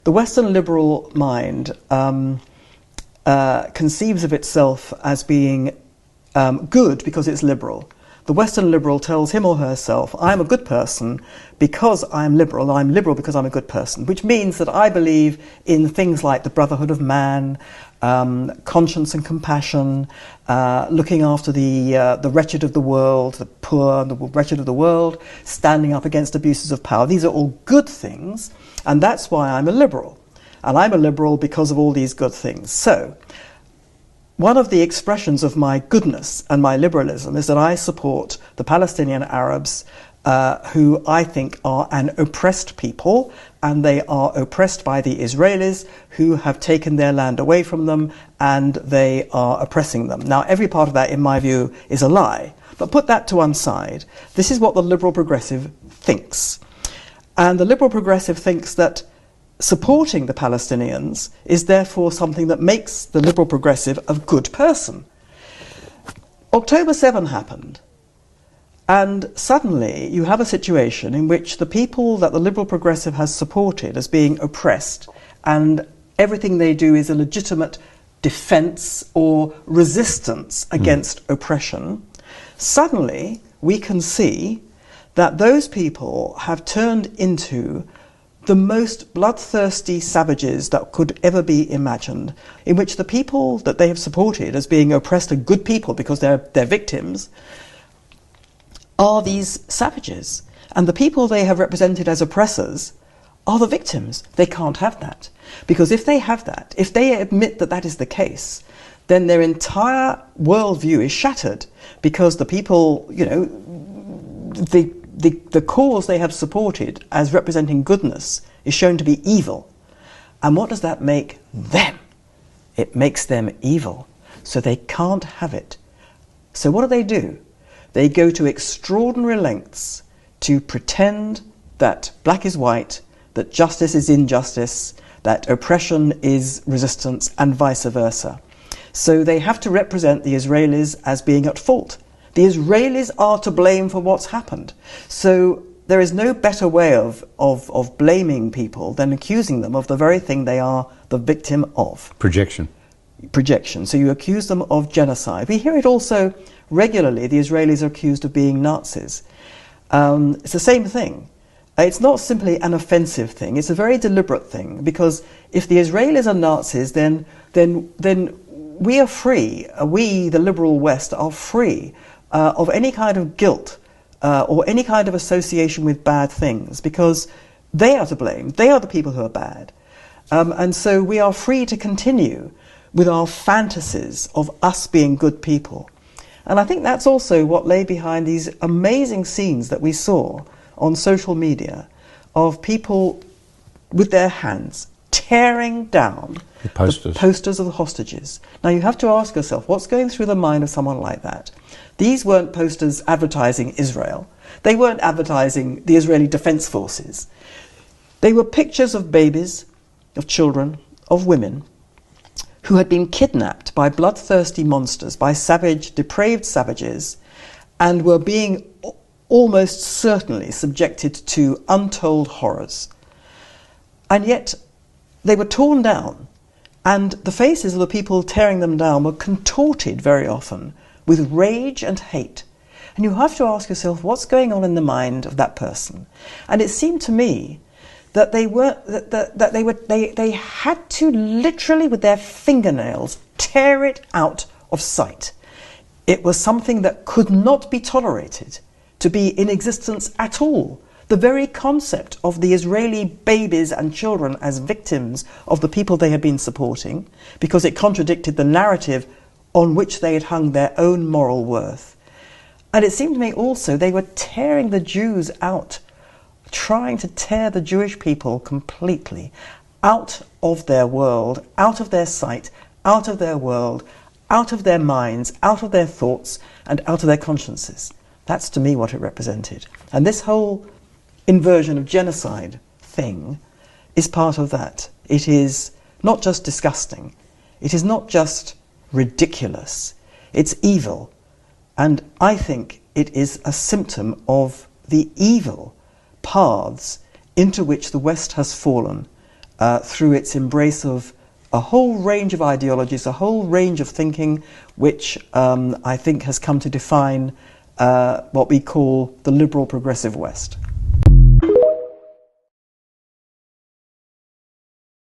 The Western liberal mind conceives of itself as being good because it's liberal. The Western liberal tells him or herself, I'm a good person because I'm liberal, and I'm liberal because I'm a good person, which means that I believe in things like the brotherhood of man, conscience and compassion, looking after the wretched of the world, the poor and the wretched of the world, standing up against abuses of power. These are all good things, and that's why I'm a liberal. And I'm a liberal because of all these good things. So, one of the expressions of my goodness and my liberalism is that I support the Palestinian Arabs, who I think are an oppressed people, and they are oppressed by the Israelis, who have taken their land away from them, and they are oppressing them. Now, every part of that, in my view, is a lie. But put that to one side. This is what the liberal progressive thinks. And the liberal progressive thinks that supporting the Palestinians is therefore something that makes the liberal progressive a good person. October 7 happened, and suddenly you have a situation in which the people that the liberal progressive has supported as being oppressed, and everything they do is a legitimate defence or resistance against oppression, suddenly we can see that those people have turned into the most bloodthirsty savages that could ever be imagined, in which the people that they have supported as being oppressed and good people because they're victims are these savages. And the people they have represented as oppressors are the victims. They can't have that. Because if they have that, if they admit that that is the case, then their entire worldview is shattered, because the people, you know, the cause they have supported as representing goodness is shown to be evil. And what does that make them? It makes them evil. So they can't have it. So what do? They go to extraordinary lengths to pretend that black is white, that justice is injustice, that oppression is resistance, and vice versa. So they have to represent the Israelis as being at fault. The Israelis are to blame for what's happened. So there is no better way of blaming people than accusing them of the very thing they are the victim of. Projection. So you accuse them of genocide. We hear it also regularly. The Israelis are accused of being Nazis. It's the same thing. It's not simply an offensive thing. It's a very deliberate thing, because if the Israelis are Nazis, then we are free. We, the liberal West, are free of any kind of guilt or any kind of association with bad things, because they are to blame. They are the people who are bad. And so we are free to continue with our fantasies of us being good people. And I think that's also what lay behind these amazing scenes that we saw on social media of people with their hands tearing down the posters of the hostages. Now you have to ask yourself, what's going through the mind of someone like that? These weren't posters advertising Israel. They weren't advertising the Israeli Defense Forces. They were pictures of babies, of children, of women who had been kidnapped by bloodthirsty monsters, by savage, depraved savages, and were being almost certainly subjected to untold horrors. And yet they were torn down, and the faces of the people tearing them down were contorted very often with rage and hate. And you have to ask yourself, what's going on in the mind of that person? And it seemed to me that they had to literally with their fingernails tear it out of sight. It was something that could not be tolerated to be in existence at all. The very concept of the Israeli babies and children as victims of the people they had been supporting, because it contradicted the narrative on which they had hung their own moral worth. And it seemed to me also they were tearing the Jews out, trying to tear the Jewish people completely out of their world, out of their sight, out of their world, out of their minds, out of their thoughts, and out of their consciences. That's to me what it represented. And this whole inversion of genocide thing is part of that. It is not just disgusting. It is not just ridiculous. It's evil. And I think it is a symptom of the evil paths into which the West has fallen through its embrace of a whole range of ideologies, a whole range of thinking, which I think has come to define what we call the liberal progressive West.